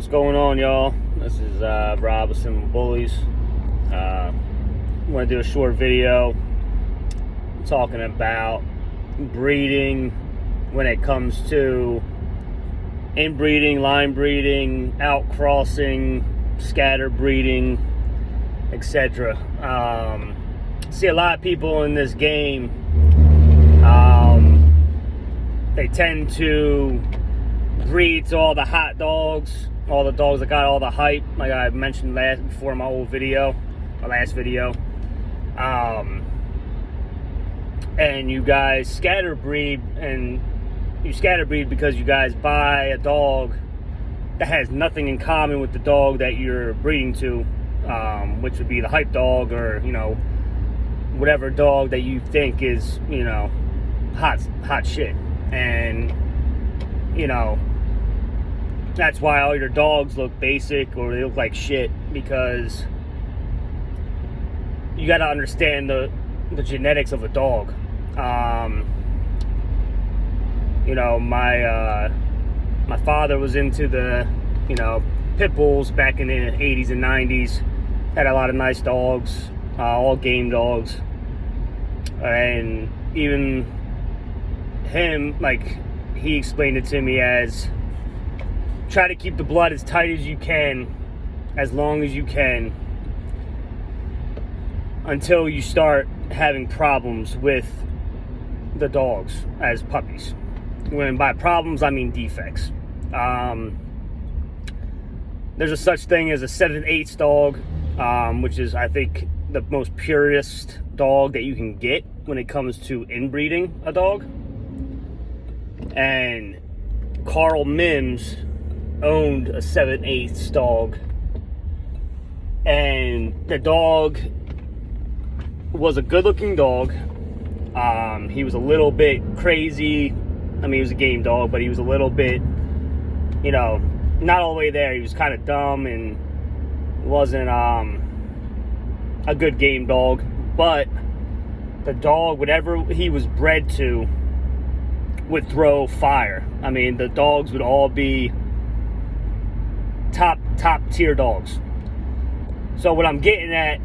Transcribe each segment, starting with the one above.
What's going on, y'all? This is Rob with Simple Bullies. I want to do a short video talking about breeding when it comes to inbreeding, line breeding, outcrossing, scatter breeding, etc. See a lot of people in this game, they tend to breed to all the hot dogs, all the dogs that got all the hype, like I mentioned before in my last video. And you guys scatter breed, and you scatter breed because you guys buy a dog that has nothing in common with the dog that you're breeding to, which would be the hype dog, or whatever dog that you think is hot shit. And that's why all your dogs look basic or they look like shit, because you got to understand the genetics of a dog. My father was into the pit bulls back in the 80s and 90s. Had a lot of nice dogs, all game dogs, and even him, he explained it to me as, try to keep the blood as tight as you can, as long as you can, until you start having problems with the dogs as puppies. When by problems, I mean defects. There's a such thing as a 7/8 dog, which is, I think, the most purest dog that you can get when it comes to inbreeding a dog. And Carl Mims owned a 7/8 dog, and the dog was a good-looking dog. He was a little bit crazy. I mean, he was a game dog, but he was a little bit, not all the way there. He was kind of dumb and wasn't a good game dog. But the dog, whatever he was bred to, would throw fire. I mean, the dogs would all be top tier dogs. So what I'm getting at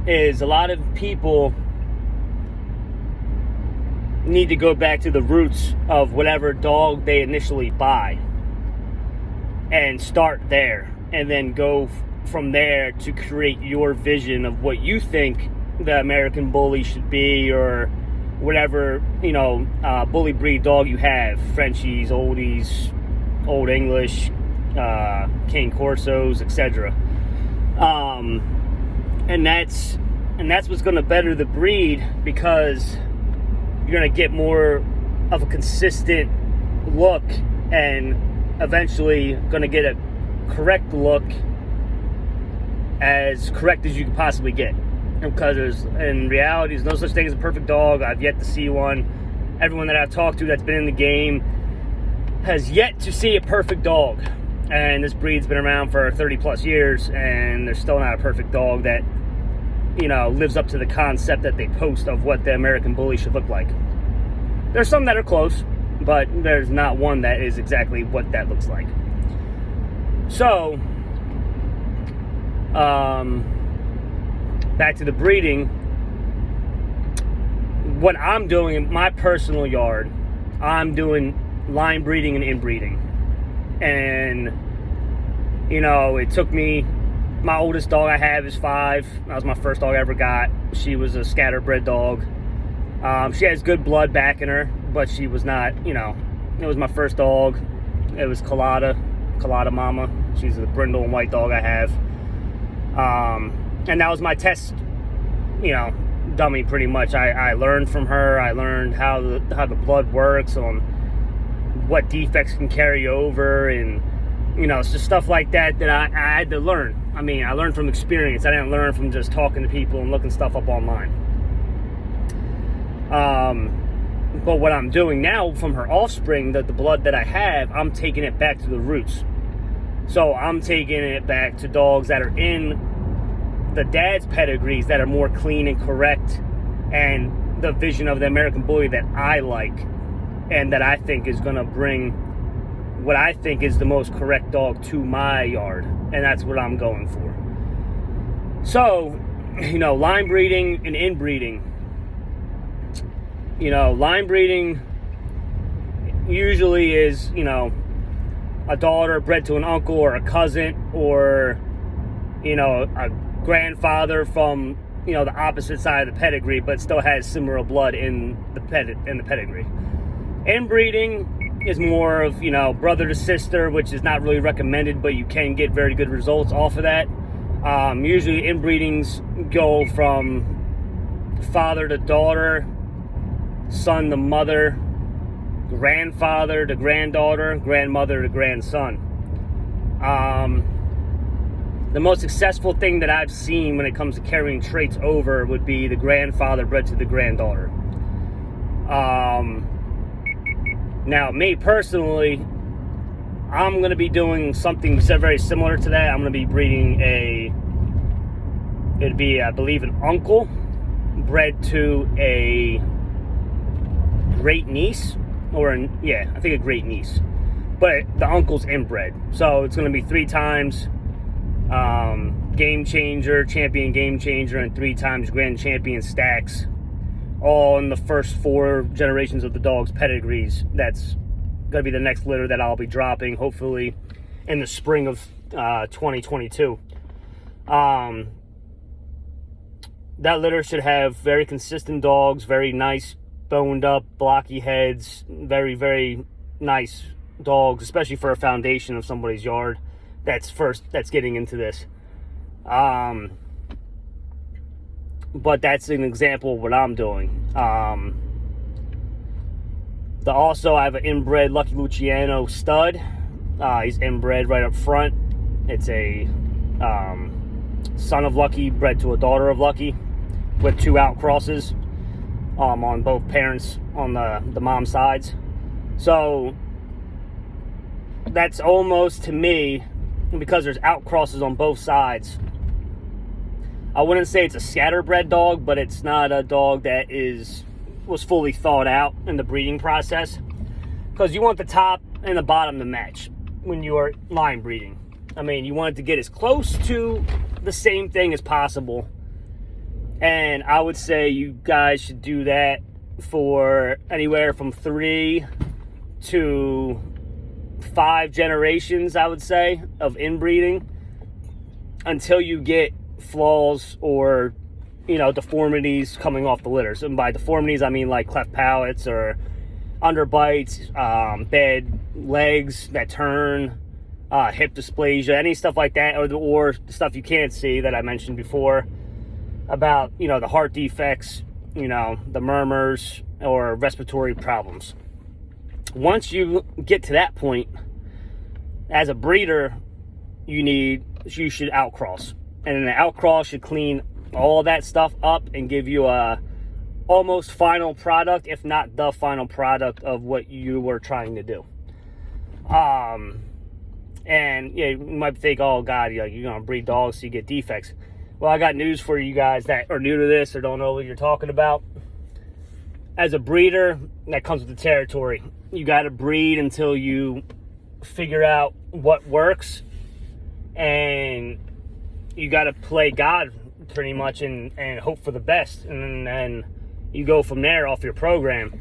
is, a lot of people need to go back to the roots of whatever dog they initially buy and start there, and then go from there to create your vision of what you think the American Bully should be, or whatever bully breed dog you have, Frenchies, Oldies, Old English, Cane Corsos, etc. And that's what's going to better the breed, because you're going to get more of a consistent look, and eventually going to get a correct look, as correct as you can possibly get. Because in reality, there's no such thing as a perfect dog. I've yet to see one. Everyone that I've talked to that's been in the game has yet to see a perfect dog. And this breed's been around for 30 plus years, and there's still not a perfect dog that lives up to the concept that they post of what the American Bully should look like. There's some that are close, but there's not one that is exactly what that looks like. So back to the breeding. What I'm doing in my personal yard, I'm doing line breeding and inbreeding. And it took me, my oldest dog I have is 5. That was my first dog I ever got. She was a scatterbred dog. She has good blood back in her, but she was not, it was my first dog. It was Colada Mama. She's the brindle and white dog I have. And that was my test, dummy, pretty much. I learned from her. I learned how the blood works, on what defects can carry over, and it's just stuff like that I had to learn. I mean, I learned from experience. I didn't learn from just talking to people and looking stuff up online. But what I'm doing now from her offspring, the blood that I have, I'm taking it back to the roots. So I'm taking it back to dogs that are in the dad's pedigrees, that are more clean and correct, and the vision of the American Bully that I like, and that I think is going to bring what I think is the most correct dog to my yard, and that's what I'm going for. So, line breeding and inbreeding. Line breeding usually is, a daughter bred to an uncle or a cousin, or, a grandfather from, the opposite side of the pedigree, but still has similar blood in the pedigree. Inbreeding is more of, brother to sister, which is not really recommended, but you can get very good results off of that. Usually inbreedings go from father to daughter, son to mother, grandfather to granddaughter, grandmother to grandson. The most successful thing that I've seen when it comes to carrying traits over would be the grandfather bred to the granddaughter. Now, me personally, I'm going to be doing something very similar to that. I'm going to be breeding it'd be, I believe, an uncle bred to a great niece, I think a great niece, but the uncle's inbred. So it's going to be 3 times game changer, champion game changer, and 3 times grand champion stacks, all in the first 4 generations of the dog's pedigrees. That's going to be the next litter that I'll be dropping, hopefully in the spring of 2022. That litter should have very consistent dogs, very nice boned up, blocky heads, very, very nice dogs, especially for a foundation of somebody's yard that's getting into this. But that's an example of what I'm doing. Also, I have an inbred Lucky Luciano stud. He's inbred right up front. It's a son of Lucky bred to a daughter of Lucky with 2 outcrosses on both parents on the mom's sides. So that's almost, to me, because there's outcrosses on both sides, I wouldn't say it's a scatterbred dog, but it's not a dog that was fully thought out in the breeding process, because you want the top and the bottom to match when you are line breeding. I mean, you want it to get as close to the same thing as possible, and I would say you guys should do that for anywhere from 3 to 5 generations, I would say, of inbreeding, until you get flaws or deformities coming off the litters. And by deformities, I mean like cleft palates or underbites, bad legs that turn, hip dysplasia, any stuff like that, or the stuff you can't see that I mentioned before about, the heart defects, the murmurs or respiratory problems. Once you get to that point, as a breeder, you should outcross. And the outcross should clean all that stuff up and give you a almost final product, if not the final product of what you were trying to do. And you might think, oh God, you're gonna breed dogs so you get defects. Well, I got news for you guys that are new to this or don't know what you're talking about. As a breeder, that comes with the territory. You got to breed until you figure out what works, and you got to play God pretty much and hope for the best, and then you go from there off your program.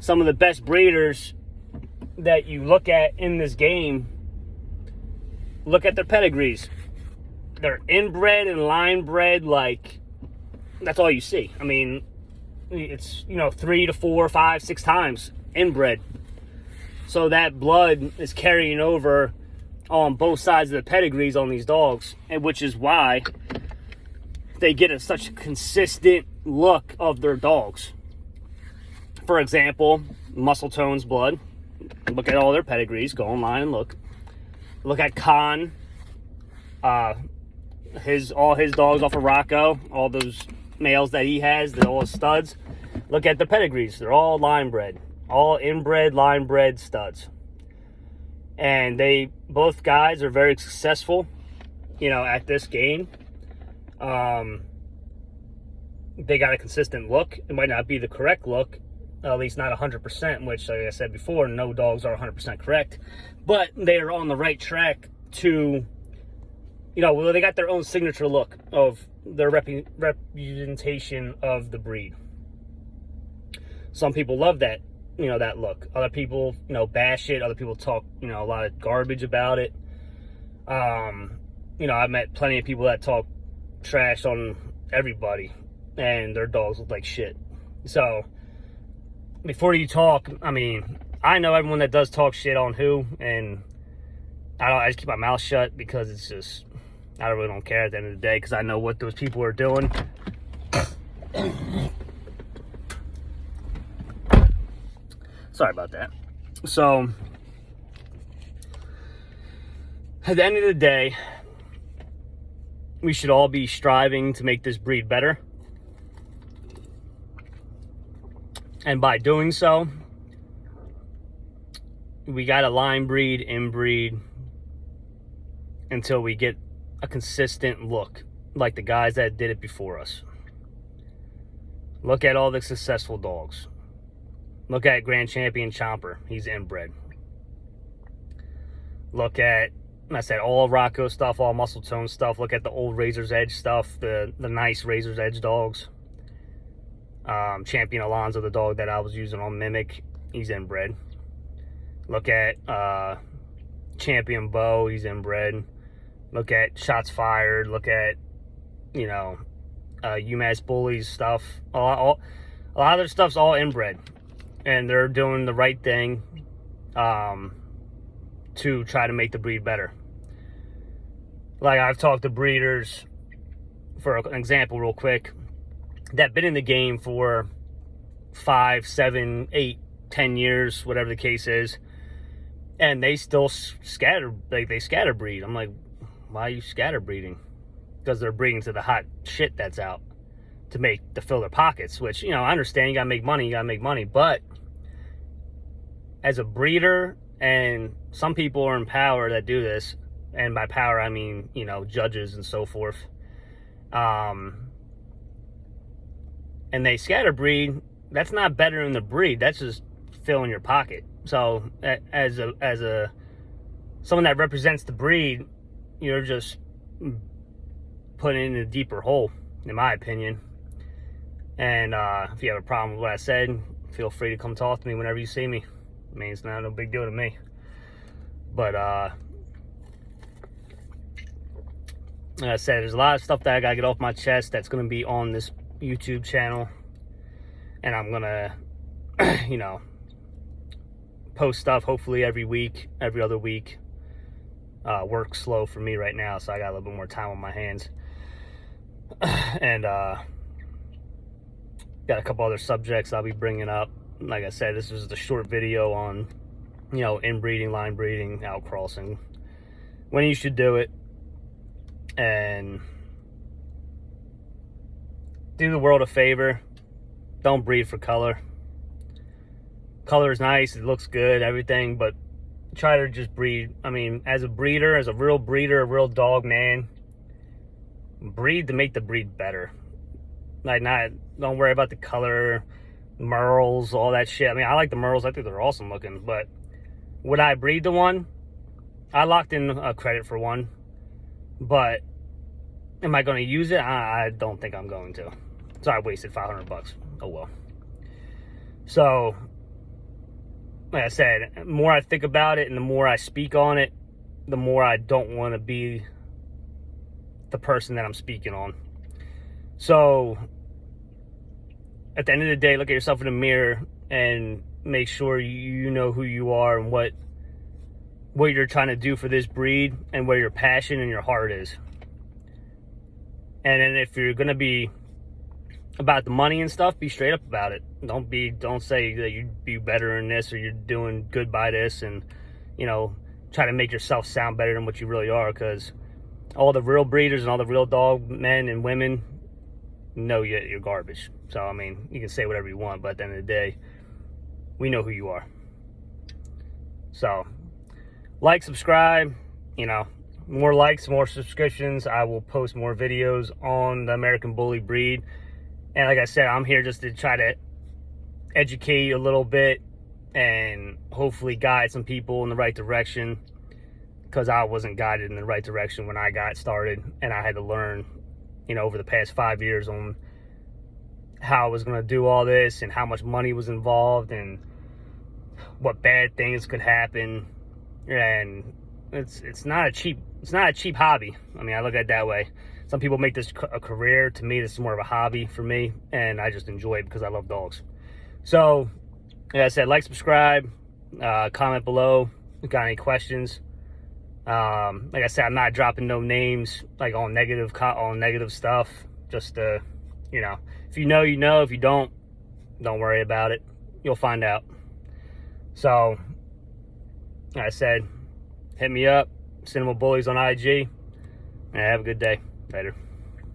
Some of the best breeders that you look at in this game, look at their pedigrees. They're inbred and line bred, like, that's all you see. I mean, it's 3 to 4, 5, 6 times inbred. So that blood is carrying over on both sides of the pedigrees on these dogs, and which is why they get such a consistent look of their dogs. For example, Muscle Tone's blood. Look at all their pedigrees. Go online and look. Look at Khan. All his dogs off of Rocco. All those males that he has, all his studs. Look at the pedigrees. They're all line bred. All inbred, line bred studs. And both guys are very successful, at this game. They got a consistent look. It might not be the correct look at least not 100%, which, like I said before, no dogs are 100% correct, but they are on the right track to, you know, well, they got their own signature look of their representation of the breed. Some people love that, you know, that look. Other people, you know, bash it. Other people talk, you know, a lot of garbage about it. You know, I've met plenty of people that talk trash on everybody, and their dogs look like shit. So, before you talk, I mean, I know everyone that does talk shit on who, and I just keep my mouth shut because it's just, I really don't care at the end of the day, because I know what those people are doing. Sorry about that. So, at the end of the day, we should all be striving to make this breed better. And by doing so, we got to line breed, inbreed, until we get a consistent look like the guys that did it before us. Look at all the successful dogs. Look at Grand Champion Chomper. He's inbred. Look at, I said, all Rocco stuff, all muscle tone stuff. Look at the old Razor's Edge stuff, the nice Razor's Edge dogs. Champion Alonzo, the dog that I was using on Mimic, he's inbred. Look at Champion Bo, he's inbred. Look at Shots Fired. Look at, you know, UMass Bullies stuff. A lot of their stuff's all inbred. And they're doing the right thing to try to make the breed better. Like, I've talked to breeders, for an example real quick, that been in the game for 5, 7, 8, 10 years, whatever the case is, and they still scatter, like, they scatter breed. I'm like, why are you scatter breeding? Because they're breeding to the hot shit that's out to fill their pockets, which, you know, I understand, you gotta make money, but as a breeder, and some people are in power that do this, and by power I mean, you know, judges and so forth, and they scatter breed, that's not better in the breed, that's just filling your pocket. So as a someone that represents the breed, you're just putting it in a deeper hole, in my opinion. And if you have a problem with what I said, feel free to come talk to me whenever you see me. I mean, it's not no big deal to me. But like I said, there's a lot of stuff that I gotta get off my chest that's gonna be on this YouTube channel, and I'm gonna you know, post stuff hopefully every week, every other week. Work's slow for me right now, so I got a little bit more time on my hands. And got a couple other subjects I'll be bringing up. Like I said, this is the short video on, you know, inbreeding, line breeding, outcrossing, when you should do it, and do the world a favor. Don't breed for color. Color is nice, it looks good, everything, but try to just breed. I mean, as a breeder, as a real breeder, a real dog man, breed to make the breed better. Like, don't worry about the color, merles, all that shit. I mean, I like the merles, I think they're awesome looking, but would I breed the one? I locked in a credit for one, but am I going to use it? I don't think I'm going to. So I wasted $500. Oh well. So, like I said, the more I think about it and the more I speak on it, the more I don't want to be the person that I'm speaking on. So, at the end of the day, look at yourself in the mirror and make sure you know who you are and what you're trying to do for this breed and where your passion and your heart is. And then if you're going to be about the money and stuff, be straight up about it. Don't say that you'd be better in this or you're doing good by this, and, you know, try to make yourself sound better than what you really are, because all the real breeders and all the real dog men and women know you're garbage. So, I mean, you can say whatever you want, but at the end of the day, we know who you are. So, like, subscribe, you know, more likes, more subscriptions. I will post more videos on the American Bully breed. And like I said, I'm here just to try to educate a little bit and hopefully guide some people in the right direction, because I wasn't guided in the right direction when I got started, and I had to learn, over the past 5 years on how I was going to do all this and how much money was involved and what bad things could happen. And it's not a cheap hobby. I mean, I look at it that way. Some people make this a career. To me, this is more of a hobby for me, and I just enjoy it because I love dogs. So, like I said, like, subscribe, comment below if you got any questions. Like I said, I'm not dropping no names like on negative stuff. Just if you know, you know. If you don't worry about it. You'll find out. So, like I said, hit me up, Cinema Bullies on IG, and have a good day. Later.